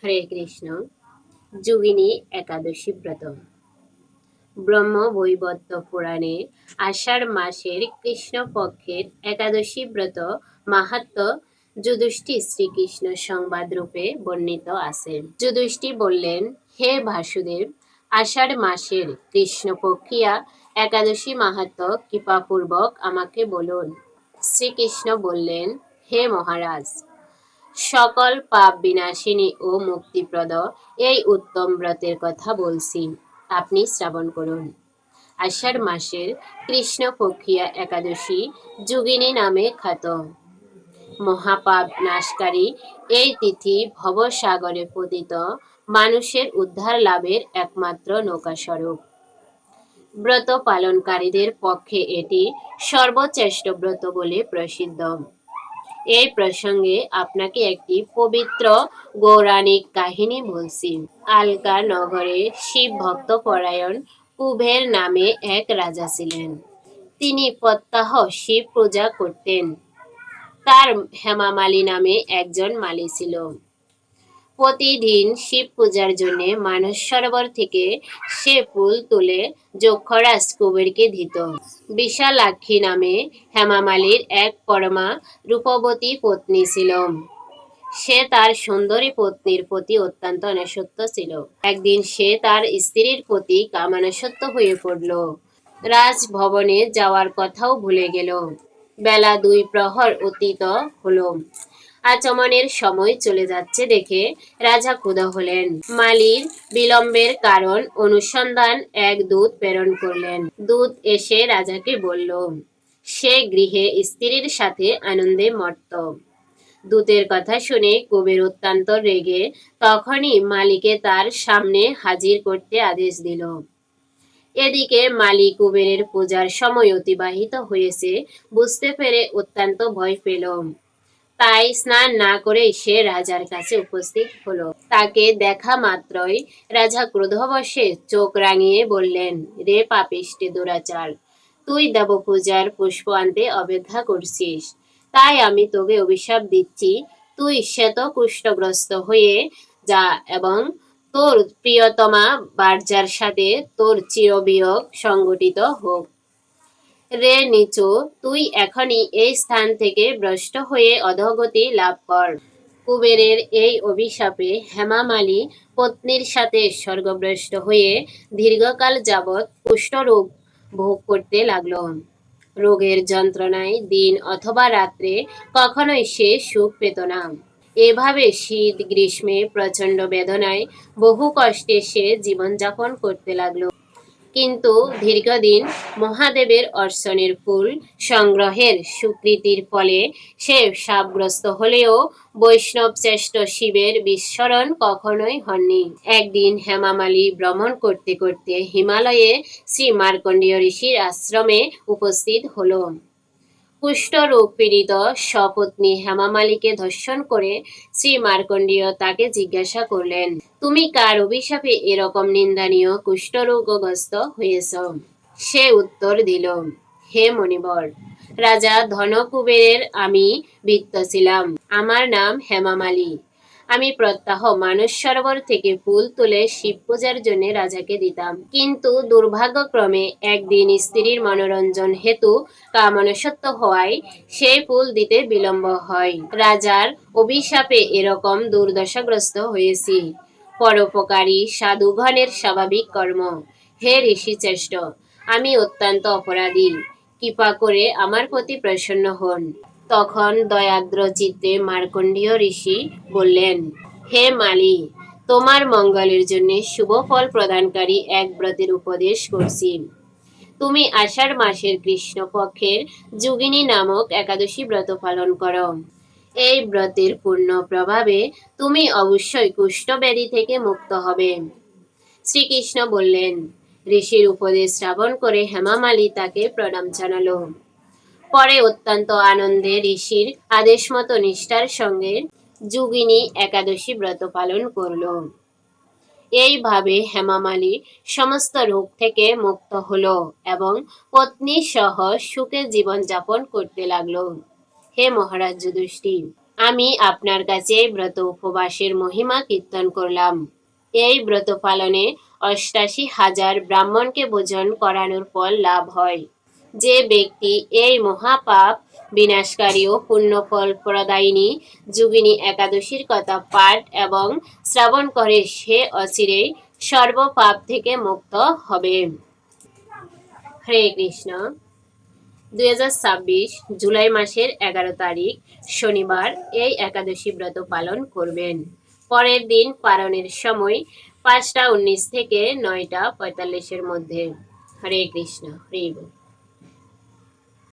হরে কৃষ্ণ। যোগিনী একাদশী ব্রত। ব্রহ্মবৈবর্ত পুরাণে আষাঢ় মাসের কৃষ্ণপক্ষের একাদশী ব্রত মাহাত্ম্য যুধিষ্ঠির শ্রীকৃষ্ণ সংবাদ রূপে বর্ণিত আছে। যুধিষ্ঠির বললেন, হে বাসুদেব, আষাঢ় মাসের কৃষ্ণপক্ষিয়া একাদশী মাহাত্ম্য কৃপাপূর্বক আমাকে বলুন। শ্রীকৃষ্ণ বললেন, হে মহারাজ, সকল পাপ বিনাশিনী ও মুক্তিপ্রদ এই উত্তম ব্রতের কথা বলছি, আপনি শ্রবণ করুন। আষাঢ় মাসের কৃষ্ণপক্ষিয়া একাদশী যোগিনী নামে খ্যাত। মহাপাপ নাশকারী এই তিথি ভবসাগরে পতিত মানুষের উদ্ধার লাভের একমাত্র নৌকাস্বরূপ। ব্রত পালনকারীদের পক্ষে এটি সর্বশ্রেষ্ঠ ব্রত বলে প্রসিদ্ধ। এই প্রসঙ্গে আপনাকে একটি পবিত্র পৌরাণিক কাহিনী বলছি। আলকা নগরে শিব ভক্ত পরায়ণ কুবের নামে এক রাজা ছিলেন। তিনি প্রত্যহ শিব পূজা করতেন। তার হেমামালী নামে একজন মালী ছিল। প্রতিদিন শিব পূজার জন্য মানস সরোবর থেকে সে ফুল তুলে যক্ষরাজ কুবেরকে দিত। বিশালাক্ষী নামে হেমামালীর এক পরমা রূপবতী পত্নী ছিল। সে তার সুন্দরী পত্নীর প্রতি অত্যন্ত অনাসক্ত ছিল। একদিন সে তার স্ত্রীর প্রতি কামানাসক্ত হয়ে পড়ল। রাজভবনে যাওয়ার কথাও ভুলে গেল। বেলা 2 প্রহর অতীত হলো। আচমনের সময় চলে যাচ্ছে দেখে রাজা ক্ষুব্ধ হলেন। মালির বিলম্বের কারণ অনুসন্ধান এক দূত প্রেরণ করলেন। দূত এসে রাজাকে বলল, সে গৃহে স্ত্রীর সাথে আনন্দে মত্ত। দূতের কথা শুনে কুবের অত্যন্ত রেগে তখনই মালিকে তার সামনে হাজির করতে আদেশ দিল। এদিকে মালি কুবেরের পূজার সময় অতিবাহিত হয়েছে বুঝতে পেরে অত্যন্ত ভয় পেল। তাই স্নান না করে সে রাজার কাছে উপস্থিত হলো। তাকে দেখা মাত্রই রাজা ক্রোধবশে চোখ রাঙিয়ে বললেন, রে পাপিষ্টি দুরাচার, তুই দেবপূজার পুষ্প আনতে অবজ্ঞা করছিস, তাই আমি তোকে অভিশাপ দিচ্ছি, তুই শ্বেত কুষ্ঠগ্রস্ত হয়ে যা এবং তোর প্রিয়তমা বার্জার সাথে তোর চিরবিয়োগ সংগঠিত হোক। রে নিচু, তুই এখনই এই স্থান থেকে ভ্রষ্ট হয়ে অধোগতি লাভ কর। কুবেরের এই অভিশাপে হেমামালী পত্নীর সাথে স্বর্গভ্রষ্ট হয়ে দীর্ঘকাল যাবৎ কুষ্ঠরোগ ভোগ করতে লাগল। রোগের যন্ত্রণায় দিন অথবা রাত্রে কখনোই সে সুখ পেত না। এভাবে শীত গ্রীষ্মে প্রচণ্ড বেদনায় বহু কষ্টে সে জীবনযাপন করতে লাগলো। কিন্তু দীর্ঘদিন মহাদেবের অর্চনের ফুল সংগ্রহের স্বীকৃতির ফলে সে শাপগ্রস্ত হলেও বৈষ্ণব শ্রেষ্ঠ শিবের বিস্মরণ কখনোই হননি। একদিন হেমামালী ভ্রমণ করতে করতে হিমালয়ে শ্রী মার্কণ্ডেয় ঋষির আশ্রমে উপস্থিত হলো। কুষ্ঠরোগ পীড়িত সপত্নী হেমামালীকে ধর্ষণ করে শ্রী মার্কণ্ডেয় তাকে জিজ্ঞাসা করলেন, তুমি কার অভিশাপে এরকম নিন্দানীয় কুষ্ঠরোগগ্রস্ত হয়েছ? সে উত্তর দিল, হে মণিবর, রাজা ধনকুবেরের আমি ভৃত্য ছিলাম। আমার নাম হেমামালী। আমি প্রত্যহ মানস সরোবর থেকে ফুল তুলে শিব পূজার জন্য রাজাকে দিতাম। কিন্তু দুর্ভাগ্যক্রমে একদিন স্ত্রীর মনোরঞ্জন হেতু কামনাসক্ত হওয়ায় সেই ফুল দিতে বিলম্ব হয়। রাজার অভিশাপে এরকম দুর্দশাগ্রস্ত হয়েছি। পরোপকারী সাধুগণের স্বাভাবিক কর্ম। হে ঋষিশ্রেষ্ঠ, আমি অত্যন্ত অপরাধী, কৃপা করে আমার প্রতি প্রসন্ন হন। তখন দয়াদ্র চিত্তে মার্কণ্ডেয় ঋষি বললেন, হে মালি, তোমার মঙ্গলের জন্য শুভ ফল প্রদানকারী এক ব্রতের উপদেশ করছি। তুমি আষাঢ় মাসের কৃষ্ণপক্ষের যোগিনী নামক একাদশী ব্রত পালন করো। এই ব্রতের পূর্ণ প্রভাবে তুমি অবশ্যই কুষ্ঠব্যাধি থেকে মুক্ত হবে। শ্রীকৃষ্ণ বললেন। ঋষির উপদেশ শ্রবণ করে হেমামালী তাকে প্রণাম জানালো। পরে অত্যন্ত আনন্দে ঋষির আদেশ মতো নিষ্ঠার সঙ্গে যোগিনী একাদশী ব্রত পালন করল। এইভাবে হেমামালী সমস্ত রোগ থেকে মুক্ত হলো এবং পত্নী সহ সুখে জীবন যাপন করতে লাগলো। হে মহারাজ যুধিষ্ঠির, আমি আপনার কাছে এই ব্রত উপবাসের মহিমা কীর্তন করলাম। এই ব্রত পালনে ৮৮,০০০ ব্রাহ্মণকে ভোজন করানোর ফল লাভ হয়। যে ব্যক্তি এই মহাপাপ বিনাশকারী ও পুণ্যফল প্রদায়িনী যোগিনী একাদশীর কথা পাঠ এবং শ্রবণ করে সে অচিরেই সর্বপাপ থেকে মুক্ত হবে। হরে কৃষ্ণ। 2026 জুলাই মাসের 11 তারিখ শনিবার এই একাদশী ব্রত পালন করবেন। পরের দিন পালনের সময় 5টা 19 থেকে 9টা 45-এর মধ্যে। হরে কৃষ্ণ। হরি বল।